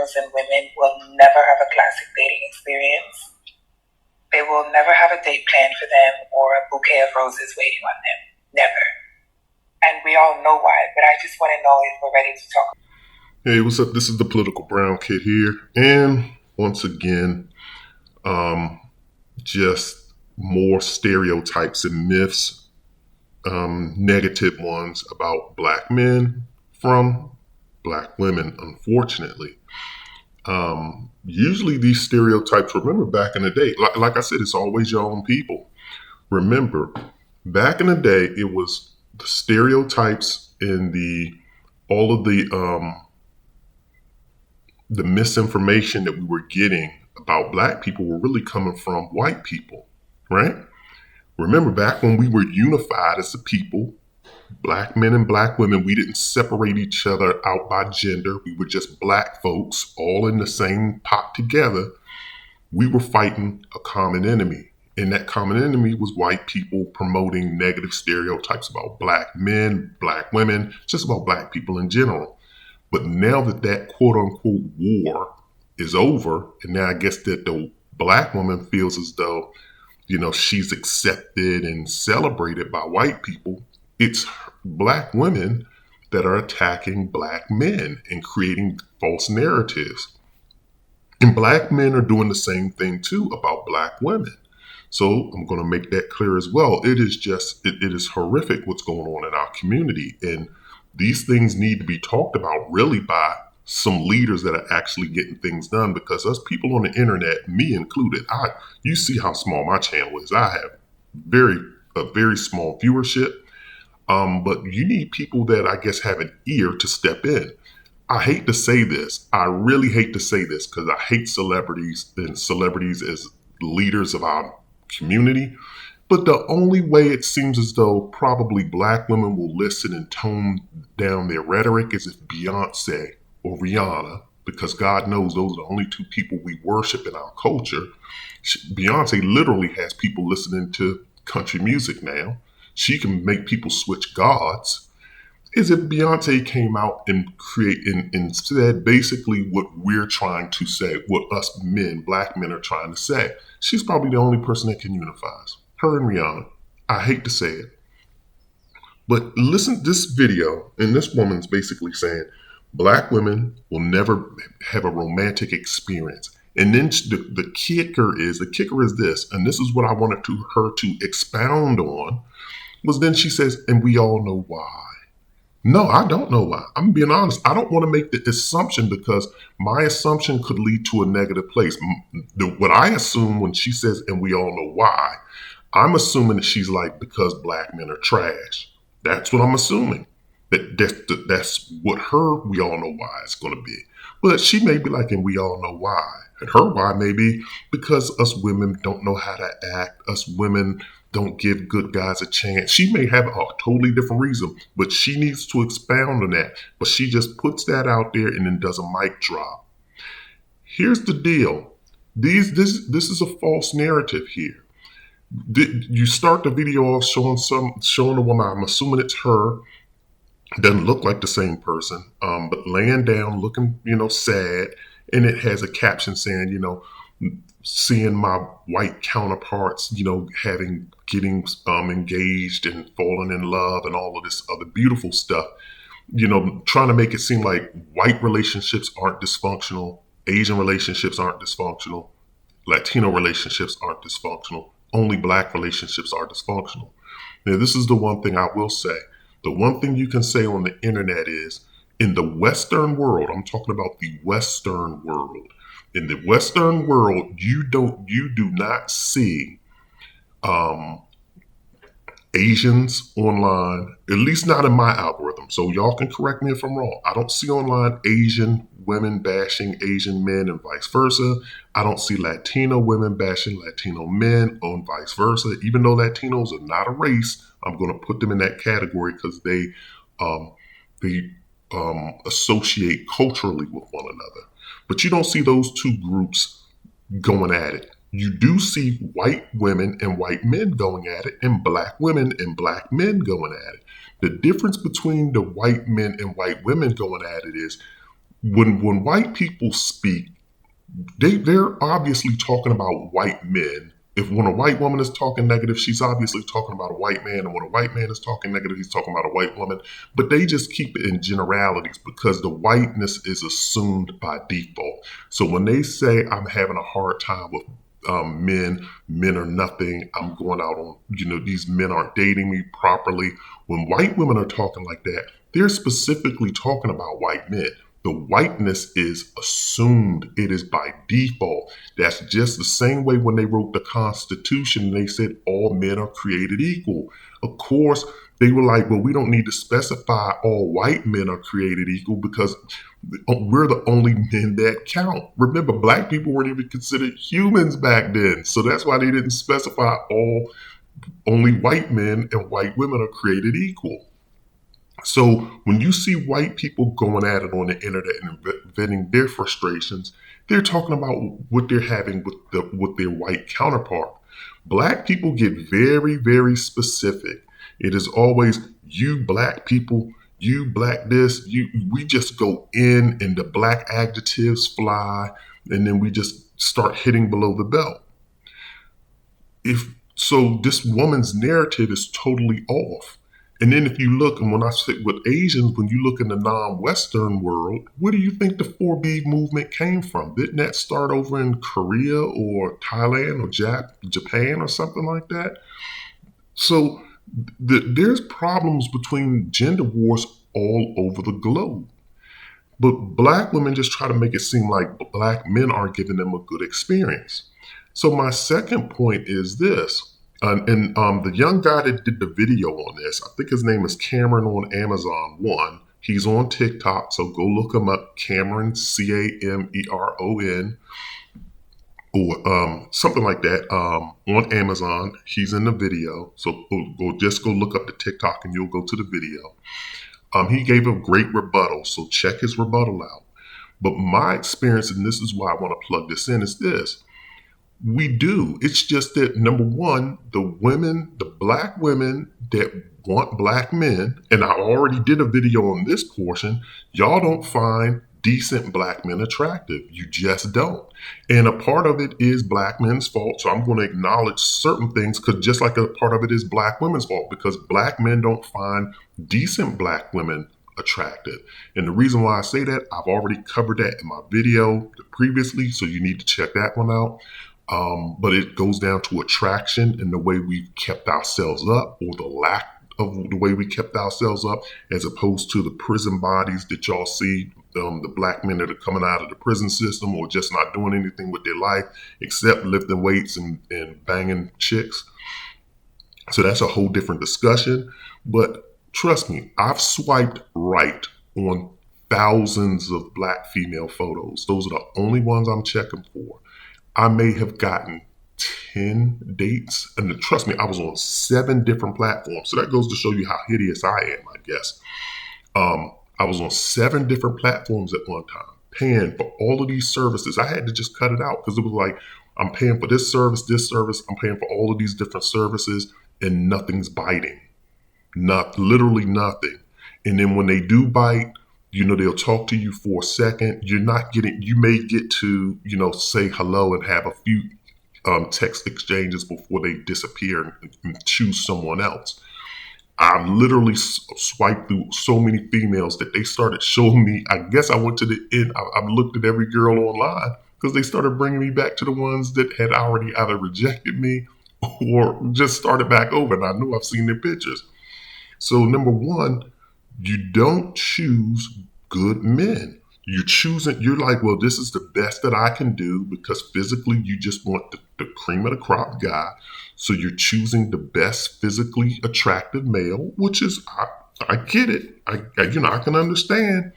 girls and women will never have a classic dating experience. They will never have a date planned for them or a bouquet of roses waiting on them. Never. And we all know why, but I just want to know if we're ready to talk. Hey, what's up? This is the Political Brown Kid here. And once again, just more stereotypes and myths, negative ones about black men from black women, unfortunately. Usually these stereotypes, remember back in the day, like I said, it's always your own people. Remember, back in the day, it was the stereotypes and all of the misinformation that we were getting about black people were really coming from white people, right? Remember back when we were unified as a people, black men and black women, we didn't separate each other out by gender. We were just black folks all in the same pot together. We were fighting a common enemy. And that common enemy was white people promoting negative stereotypes about black men, black women, just about black people in general. But now that quote unquote war is over, and now I guess that the black woman feels as though, she's accepted and celebrated by white people, it's black women that are attacking black men and creating false narratives. And black men are doing the same thing too about black women. So I'm going to make that clear as well. It is horrific what's going on in our community. And these things need to be talked about really by some leaders that are actually getting things done, because us people on the internet, me included, you see how small my channel is. I have a very small viewership. But you need people that I guess have an ear to step in. I hate to say this. I really hate to say this because I hate celebrities as leaders of our community. But the only way it seems as though probably black women will listen and tone down their rhetoric is if Beyonce or Rihanna, because God knows those are the only two people we worship in our culture. Beyonce literally has people listening to country music now. She can make people switch gods. Is if Beyonce came out and said basically what we're trying to say, what us men, black men, are trying to say. She's probably the only person that can unify us. Her and Rihanna. I hate to say it. But listen to this video, and this woman's basically saying black women will never have a romantic experience. And then the kicker is this, and this is what I wanted her to expound on, was then she says, and we all know why. No, I don't know why. I'm being honest. I don't want to make the assumption, because my assumption could lead to a negative place. What I assume when she says, and we all know why, I'm assuming that she's like, because black men are trash. That's what I'm assuming. That's what we all know why it's going to be. But she may be like, and we all know why. And her why may be because us women don't know how to act. Us women don't give good guys a chance. She may have a totally different reason, but she needs to expound on that. But she just puts that out there and then does a mic drop. Here's the deal. This is a false narrative here. You start the video off showing a woman, I'm assuming it's her, doesn't look like the same person, but laying down, looking, sad, and it has a caption saying, seeing my white counterparts, getting engaged and falling in love and all of this other beautiful stuff, trying to make it seem like white relationships aren't dysfunctional, Asian relationships aren't dysfunctional, Latino relationships aren't dysfunctional, only black relationships are dysfunctional. Now, this is the one thing I will say. The one thing you can say on the internet is, in the Western world, I'm talking about the Western world. In the Western world, you do not see Asians online, at least not in my algorithm. So y'all can correct me if I'm wrong. I don't see online Asian women bashing Asian men and vice versa. I don't see Latino women bashing Latino men and vice versa. Even though Latinos are not a race, I'm going to put them in that category because they associate culturally with one another. But you don't see those two groups going at it. You do see white women and white men going at it, and black women and black men going at it. The difference between the white men and white women going at it is when white people speak, they're obviously talking about white men. If when a white woman is talking negative, she's obviously talking about a white man, and when a white man is talking negative, he's talking about a white woman. But they just keep it in generalities because the whiteness is assumed by default. So when they say I'm having a hard time with men are nothing, I'm going out on, these men aren't dating me properly. When white women are talking like that, they're specifically talking about white men. The whiteness is assumed. It is by default. That's just the same way when they wrote the Constitution, they said all men are created equal. Of course, they were like, well, we don't need to specify all white men are created equal because we're the only men that count. Remember, black people weren't even considered humans back then. So that's why they didn't specify only white men and white women are created equal. So when you see white people going at it on the internet and venting their frustrations, they're talking about what they're having with their white counterpart. Black people get very, very specific. It is always you black people, you black this, we just go in and the black adjectives fly and then we just start hitting below the belt. If so, this woman's narrative is totally off. And then if you look, and when I say with Asians, when you look in the non-Western world, where do you think the 4B movement came from? Didn't that start over in Korea or Thailand or Japan or something like that? So there's problems between gender wars all over the globe. But black women just try to make it seem like black men aren't giving them a good experience. So my second point is this. And the young guy that did the video on this, I think his name is Cameron on Amazon One. He's on TikTok, so go look him up. Cameron, Cameron, or something like that. On Amazon, he's in the video. So go look up the TikTok and you'll go to the video. He gave a great rebuttal, so check his rebuttal out. But my experience, and this is why I want to plug this in, is this. We do. It's just that, number one, the black women that want black men, and I already did a video on this portion, y'all don't find decent black men attractive. You just don't. And a part of it is black men's fault. So I'm going to acknowledge certain things because just like a part of it is black women's fault because black men don't find decent black women attractive. And the reason why I say that, I've already covered that in my video previously. So you need to check that one out. But it goes down to attraction and the way we've kept ourselves up or the lack of the way we kept ourselves up as opposed to the prison bodies that y'all see, the black men that are coming out of the prison system or just not doing anything with their life except lifting weights and banging chicks. So that's a whole different discussion. But trust me, I've swiped right on thousands of black female photos. Those are the only ones I'm checking for. I may have gotten 10 dates. And trust me, I was on 7 different platforms. So that goes to show you how hideous I am, I guess. I was on 7 different platforms at one time, paying for all of these services. I had to just cut it out because it was like, I'm paying for this service, I'm paying for all of these different services, and nothing's biting. Literally nothing. And then when they do bite, they'll talk to you for a second. You may get to, say hello and have a few text exchanges before they disappear and choose someone else. I literally swiped through so many females that they started showing me. I guess I went to the end. I looked at every girl online because they started bringing me back to the ones that had already either rejected me or just started back over. And I knew I've seen their pictures. So number one, you don't choose good men. You're like, well, this is the best that I can do because physically you just want the cream of the crop guy. So you're choosing the best physically attractive male, which is, I get it. I can understand.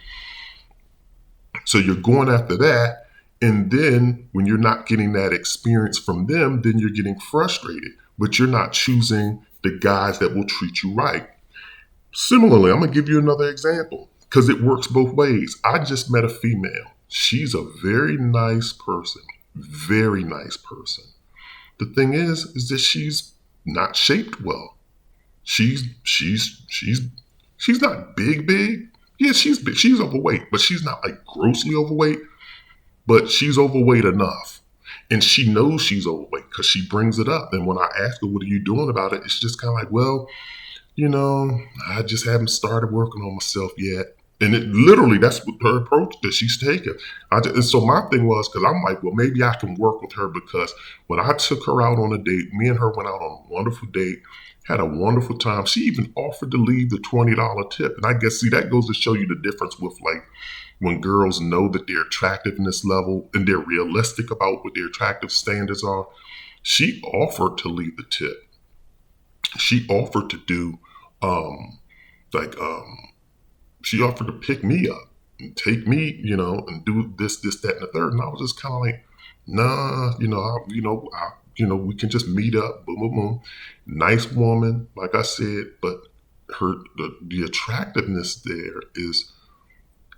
So you're going after that. And then when you're not getting that experience from them, then you're getting frustrated, but you're not choosing the guys that will treat you right. Similarly, I'm going to give you another example because it works both ways. I just met a female. She's a very nice person. Very nice person. The thing is that she's not shaped well. She's not big, Yeah, she's overweight, but she's not like grossly overweight, but she's overweight enough. And she knows she's overweight because she brings it up. And when I ask her, what are you doing about it? It's just kind of like, well, I just haven't started working on myself yet. And it literally, that's what her approach that she's taking. And so my thing was, because I'm like, well, maybe I can work with her because when I took her out on a date, me and her went out on a wonderful date, had a wonderful time. She even offered to leave the $20 tip. And I guess, see, that goes to show you the difference with like when girls know that their attractiveness level and they're realistic about what their attractive standards are. She offered to leave the tip. She offered to do like she offered to pick me up and take me, and do this, that, and the third. And I was just kind of like, nah, we can just meet up, boom, boom, boom. Nice woman, like I said, but the attractiveness there is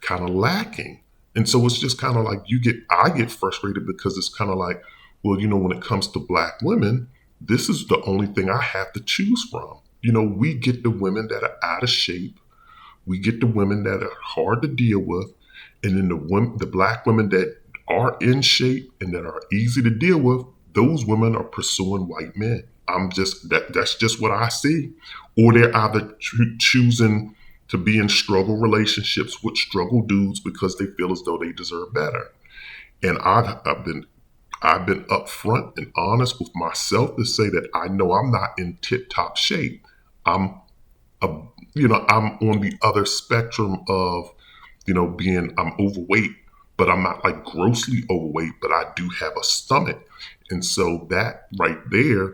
kind of lacking. And so it's just kind of like I get frustrated because it's kind of like, well, when it comes to black women, this is the only thing I have to choose from. We get the women that are out of shape. We get the women that are hard to deal with. And then the black women that are in shape and that are easy to deal with, those women are pursuing white men. That's just what I see. Or they're either choosing to be in struggle relationships with struggle dudes because they feel as though they deserve better. And I've been upfront and honest with myself to say that I know I'm not in tip top shape. I'm a, I'm on the other spectrum of, I'm overweight, but I'm not like grossly overweight, but I do have a stomach. And so that right there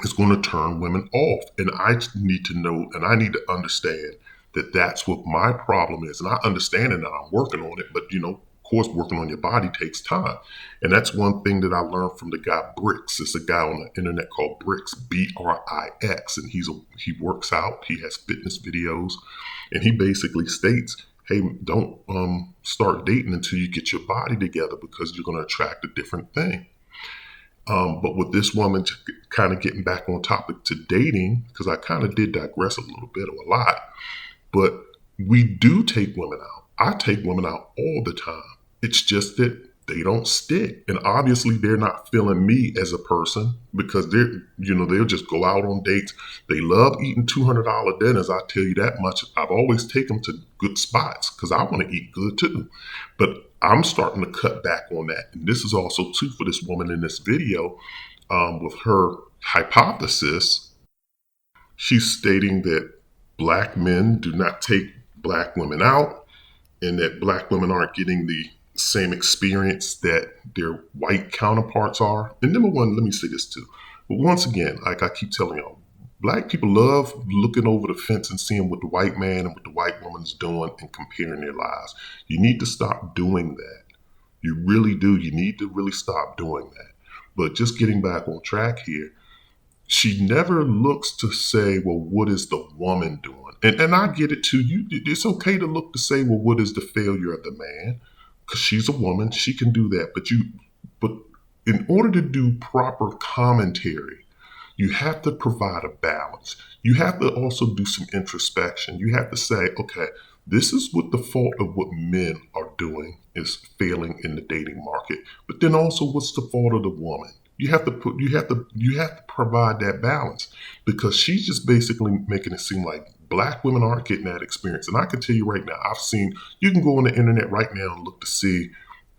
is going to turn women off. And I need to know and I need to understand that that's what my problem is. And I understand it and I'm working on it, but of course, working on your body takes time. And that's one thing that I learned from the guy Brix. It's a guy on the internet called Brix, Brix. And he works out, he has fitness videos, and he basically states, hey, don't start dating until you get your body together because you're going to attract a different thing. But with this woman, kind of getting back on topic to dating, because I kind of did digress a little bit or a lot, but we do take women out. I take women out all the time. It's just that they don't stick. And obviously they're not feeling me as a person because they'll just go out on dates. They love eating $200 dinners. I tell you that much. I've always taken them to good spots because I want to eat good too. But I'm starting to cut back on that. And this is also too for this woman in this video with her hypothesis. She's stating that black men do not take black women out and that black women aren't getting the same experience that their white counterparts are. And number one, let me say this too. But once again, like I keep telling y'all, black people love looking over the fence and seeing what the white man and what the white woman's doing and comparing their lives. You need to stop doing that. You really do. You need to really stop doing that. But just getting back on track here, she never looks to say, well, what is the woman doing? And I get it too. It's okay to look to say, well, what is the failure of the man? Because she's a woman, she can do that. But in order to do proper commentary, you have to provide a balance. You have to also do some introspection. You have to say, okay, this is what the fault of what men are doing is failing in the dating market. But then also, what's the fault of the woman? You have to provide that balance because she's just basically making it seem like black women aren't getting that experience. And I can tell you right now, you can go on the internet right now and look to see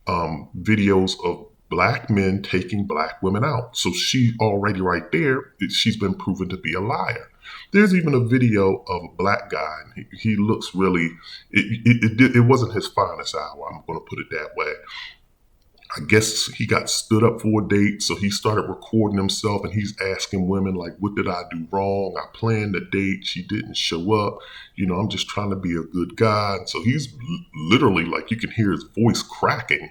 videos of black men taking black women out. So she already right there, she's been proven to be a liar. There's even a video of a black guy. And he looks really, it wasn't his finest hour. I'm going to put it that way. I guess he got stood up for a date, so he started recording himself and he's asking women like, what did I do wrong? I planned the date, she didn't show up. I'm just trying to be a good guy. So he's literally like, you can hear his voice cracking.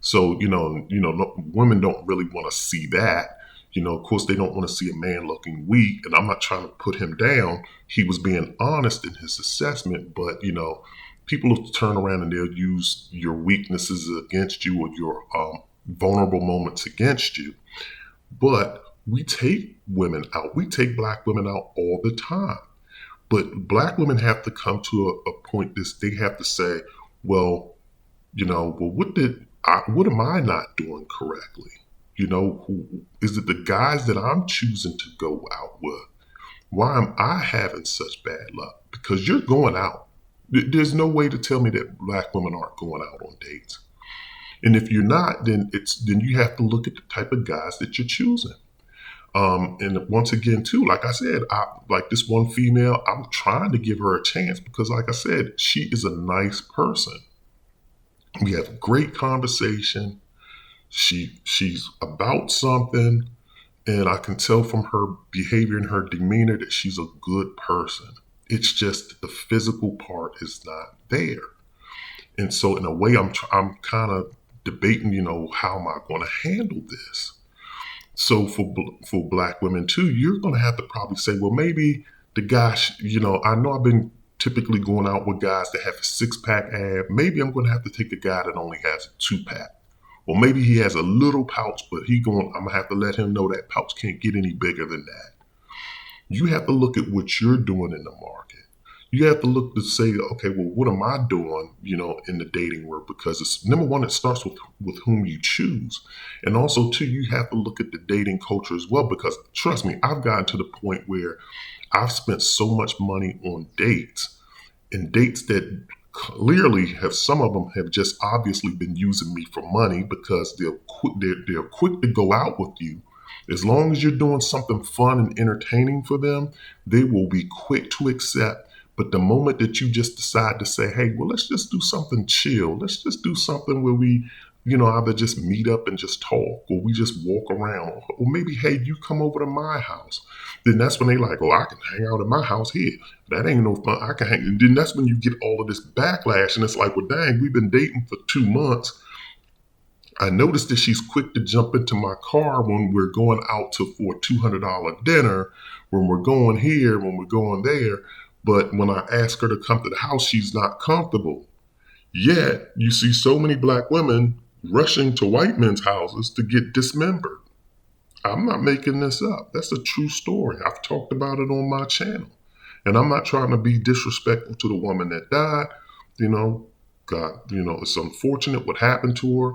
So, women don't really want to see that. Of course, they don't want to see a man looking weak. And I'm not trying to put him down. He was being honest in his assessment, but, people will turn around and they'll use your weaknesses against you or your vulnerable moments against you. But we take women out. We take black women out all the time. But black women have to come to a point this they have to say, well, what am I not doing correctly? Is it the guys that I'm choosing to go out with? Why am I having such bad luck? Because you're going out. There's no way to tell me that black women aren't going out on dates. And if you're not, then you have to look at the type of guys that you're choosing. And once again, too, like I said, like this one female, I'm trying to give her a chance because, like I said, she is a nice person. We have great conversation. She's about something, and I can tell from her behavior and her demeanor that she's a good person. It's just the physical part is not there. And so, in a way, I'm kind of debating, how am I going to handle this? So for black women too, you're going to have to probably say, well, maybe the guy, I know I've been typically going out with guys that have a 6-pack ab. Maybe I'm going to have to take a guy that only has a 2-pack. Or maybe he has a little pouch, but I'm going to have to let him know that pouch can't get any bigger than that. You have to look at what you're doing in the market. You have to look to say, okay, well, what am I doing, in the dating world? Because it's number one, it starts with whom you choose. And also, too, you have to look at the dating culture as well, because trust me, I've gotten to the point where I've spent so much money on dates and dates that clearly some of them have just obviously been using me for money because they're quick to go out with you. As long as you're doing something fun and entertaining for them, they will be quick to accept. But the moment that you just decide to say, hey, well, let's just do something chill. Let's just do something where we, either just meet up and just talk or we just walk around. Or maybe, hey, you come over to my house. Then that's when they like, oh, I can hang out at my house here. That ain't no fun. I can hang. And then that's when you get all of this backlash. And it's like, well, dang, we've been dating for 2 months. I noticed that she's quick to jump into my car when we're going out for a $200 dinner, when we're going here, when we're going there. But when I ask her to come to the house, she's not comfortable. Yet, you see so many black women rushing to white men's houses to get dismembered. I'm not making this up. That's a true story. I've talked about it on my channel. And I'm not trying to be disrespectful to the woman that died. God, it's unfortunate what happened to her.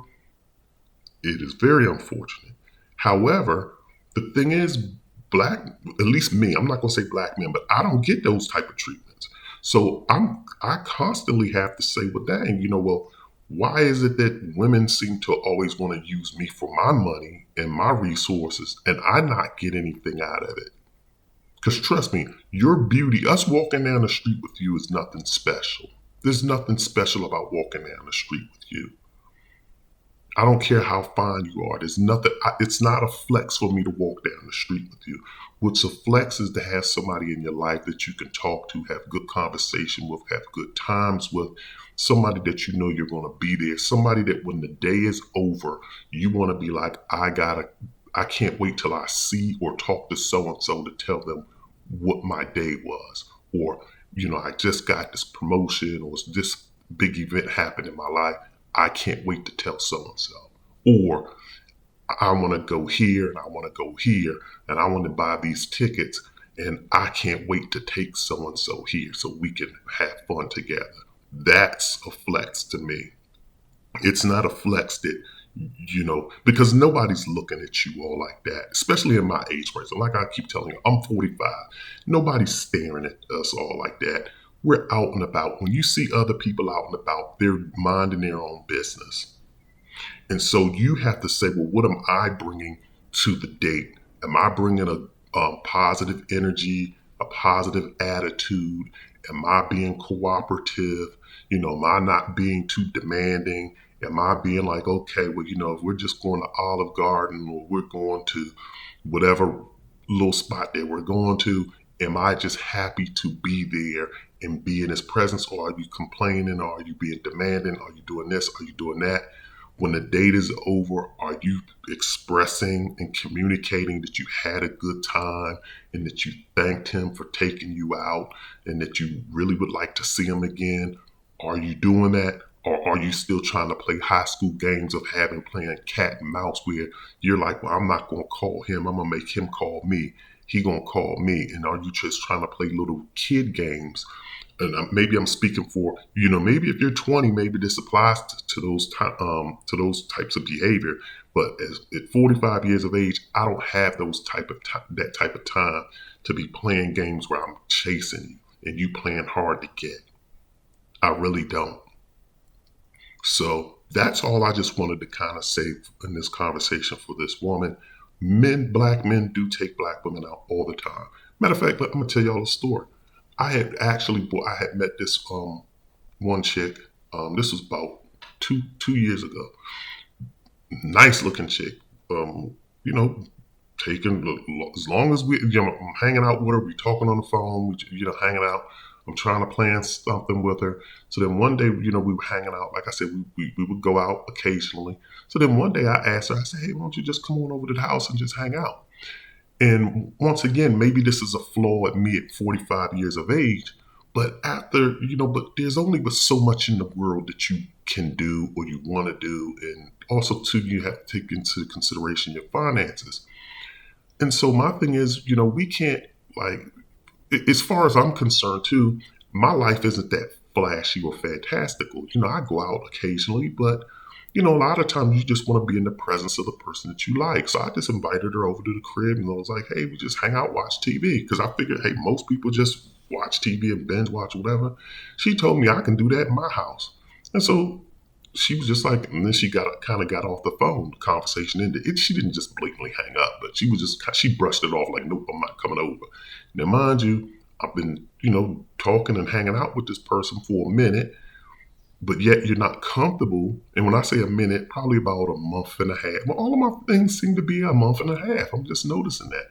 It is very unfortunate. However, the thing is, at least me, I'm not going to say black men, but I don't get those type of treatments. So I constantly have to say, well, dang, why is it that women seem to always want to use me for my money and my resources and I not get anything out of it? Because trust me, your beauty, us walking down the street with you is nothing special. There's nothing special about walking down the street with you. I don't care how fine you are. There's nothing. It's not a flex for me to walk down the street with you. What's a flex is to have somebody in your life that you can talk to, have good conversation with, have good times with, somebody that you know you're going to be there, somebody that when the day is over, you want to be like, I can't wait till I see or talk to so and so to tell them what my day was, or I just got this promotion or this big event happened in my life. I can't wait to tell so and so. Or I want to go here and I want to go here and I want to buy these tickets and I can't wait to take so and so here so we can have fun together. That's a flex to me. It's not a flex that, because nobody's looking at you all like that, especially in my age range. Like I keep telling you, I'm 45. Nobody's staring at us all like that. We're out and about. When you see other people out and about, they're minding their own business. And so you have to say, well, what am I bringing to the date? Am I bringing a positive energy, a positive attitude? Am I being cooperative? Am I not being too demanding? Am I being like, okay, well, if we're just going to Olive Garden or we're going to whatever little spot that we're going to, am I just happy to be there and be in his presence? Or are you complaining? Or are you being demanding? Are you doing this? Are you doing that? When the date is over, are you expressing and communicating that you had a good time and that you thanked him for taking you out and that you really would like to see him again? Are you doing that? Or are you still trying to play high school games of playing cat and mouse where you're like, well, I'm not going to call him. I'm going to make him call me. he gonna call me, and are you just trying to play little kid games? And maybe I'm speaking for, maybe if you're 20, maybe this applies to those types of behavior. But at 45 years of age, I don't have that type of time to be playing games where I'm chasing you and you playing hard to get. I really don't. So that's all I just wanted to kind of say in this conversation for this woman. Black men do take black women out all the time. Matter of fact, I'm gonna tell y'all a story. I had met this one chick. This was about two years ago. Nice looking chick. You know, taking as long as I'm hanging out with her, we talking on the phone, hanging out. I'm trying to plan something with her. So then one day, we were hanging out. Like I said, we would go out occasionally. So then one day I asked her, I said, hey, why don't you just come on over to the house and just hang out? And once again, maybe this is a flaw at me at 45 years of age, but but there's only but so much in the world that you can do or you want to do. And also, too, you have to take into consideration your finances. And so my thing is, we can't, like, as far as I'm concerned too, my life isn't that flashy or fantastical. I go out occasionally, but a lot of times you just want to be in the presence of the person that you like. So I just invited her over to the crib and I was like, hey, we just hang out, watch TV. Because I figured, hey, most people just watch TV and binge watch whatever. She told me I can do that in my house. And so she was just like, and then she kind of got off the phone. The conversation ended. She didn't just blatantly hang up, but she brushed it off like, nope, I'm not coming over. Now, mind you, I've been, talking and hanging out with this person for a minute, but yet you're not comfortable. And when I say a minute, probably about a month and a half. Well, all of my things seem to be a month and a half. I'm just noticing that.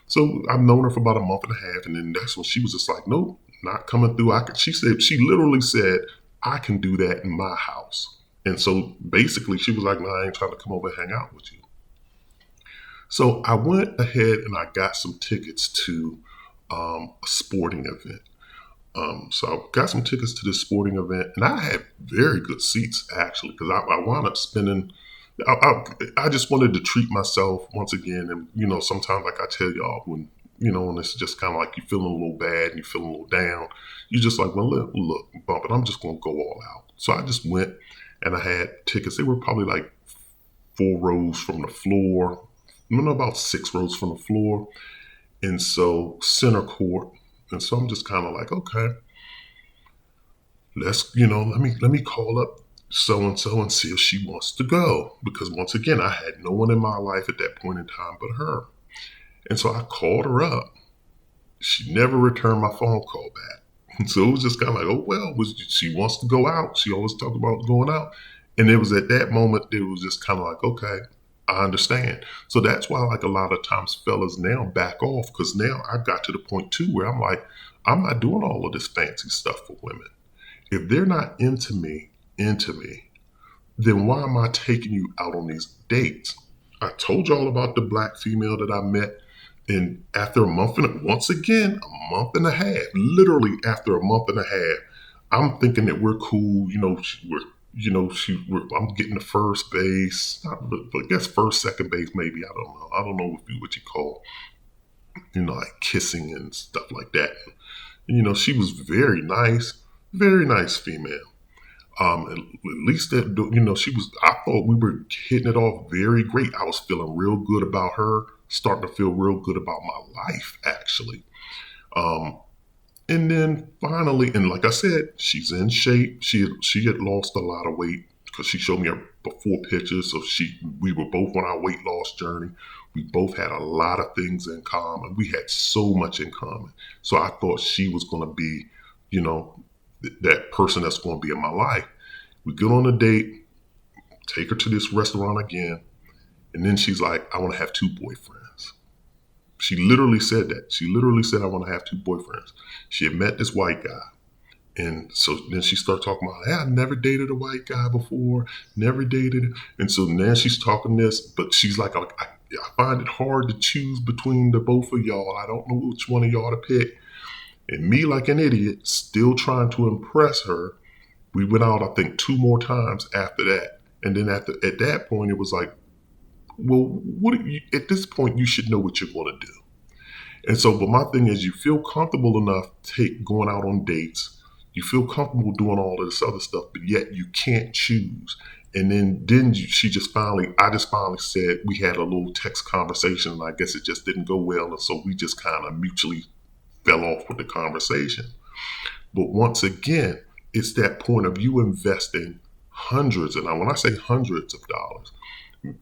So I've known her for about a month and a half, and then that's when she was just like, nope, not coming through. She literally said, I can do that in my house. And so basically she was like, no, I ain't trying to come over and hang out with you. So I went ahead and I got some tickets to a sporting event. So I got some tickets to this sporting event, and I had very good seats actually, because I wound up spending. I just wanted to treat myself once again, and sometimes like I tell y'all, when it's just kind of like you're feeling a little bad and you're feeling a little down, you just like, well, look, bump it. I'm just gonna go all out. So I just went, and I had tickets. They were probably like 4 rows from the floor, about 6 rows from the floor, and so center court. And so I'm just kind of like, okay, let me call up so and so and see if she wants to go. Because once again, I had no one in my life at that point in time but her. And so I called her up. She never returned my phone call back. And so it was just kind of like, oh, well, she wants to go out. She always talked about going out. And it was at that moment, it was just kind of like, okay, I understand. So that's why, like, a lot of times fellas now back off, because now I got to the point too where I'm like, I'm not doing all of this fancy stuff for women. If they're not into me, then why am I taking you out on these dates? I told y'all about the black female that I met, and after once again, a month and a half, literally after a month and a half, I'm thinking that we're cool. I'm getting the first base. I guess first, second base, maybe. I don't know. I don't know what you call, like kissing and stuff like that. And, she was very nice female. At least that, she was. I thought we were hitting it off very great. I was feeling real good about her. Starting to feel real good about my life, actually. Um, And then finally, and like I said, she's in shape. She had lost a lot of weight because she showed me her before pictures. So we were both on our weight loss journey. We both had a lot of things in common. We had so much in common. So I thought she was going to be, that person that's going to be in my life. We get on a date, take her to this restaurant again, and then she's like, I want to have 2 boyfriends. She literally said that. She literally said, I want to have 2 boyfriends. She had met this white guy. And so then she started talking about, hey, I never dated a white guy before, never dated. And so now she's talking this, but she's like, I find it hard to choose between the both of y'all. I don't know which one of y'all to pick. And me, like an idiot, still trying to impress her. We went out, I think, 2 more times after that. And then at that point, it was like, well, at this point, you should know what you're going to do. And so, but my thing is, you feel comfortable enough going out on dates. You feel comfortable doing all of this other stuff, but yet you can't choose. And then I just finally said, we had a little text conversation, and I guess it just didn't go well. And so we just kind of mutually fell off with the conversation. But once again, it's that point of you investing hundreds, and when I say hundreds of dollars,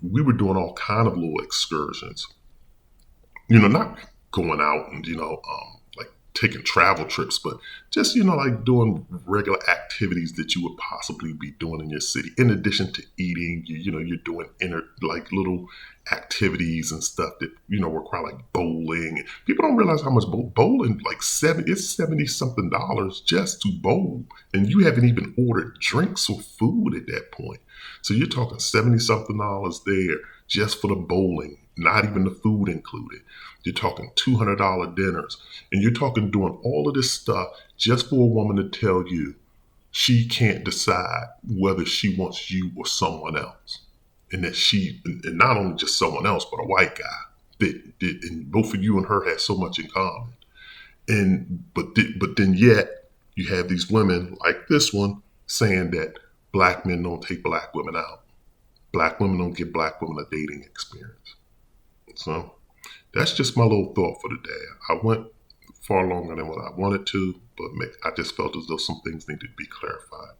we were doing all kind of little excursions, not going out and, like taking travel trips, but just, like doing regular activities that you would possibly be doing in your city. In addition to eating, you're doing like little activities and stuff that, require like bowling. People don't realize how much bowling, like it's 70 something dollars just to bowl. And you haven't even ordered drinks or food at that point. So you're talking 70 something dollars there just for the bowling, not even the food included. You're talking $200 dinners, and you're talking doing all of this stuff just for a woman to tell you she can't decide whether she wants you or someone else. And and not only just someone else, but a white guy. And both of you and her had so much in common. But then yet you have these women like this one saying that black men don't take black women out. Black women don't give black women a dating experience. So that's just my little thought for the day. I went far longer than what I wanted to, but I just felt as though some things needed to be clarified.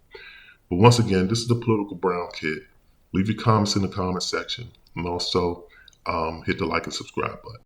But once again, this is the Political Brown Kid. Leave your comments in the comment section, and also hit the like and subscribe button.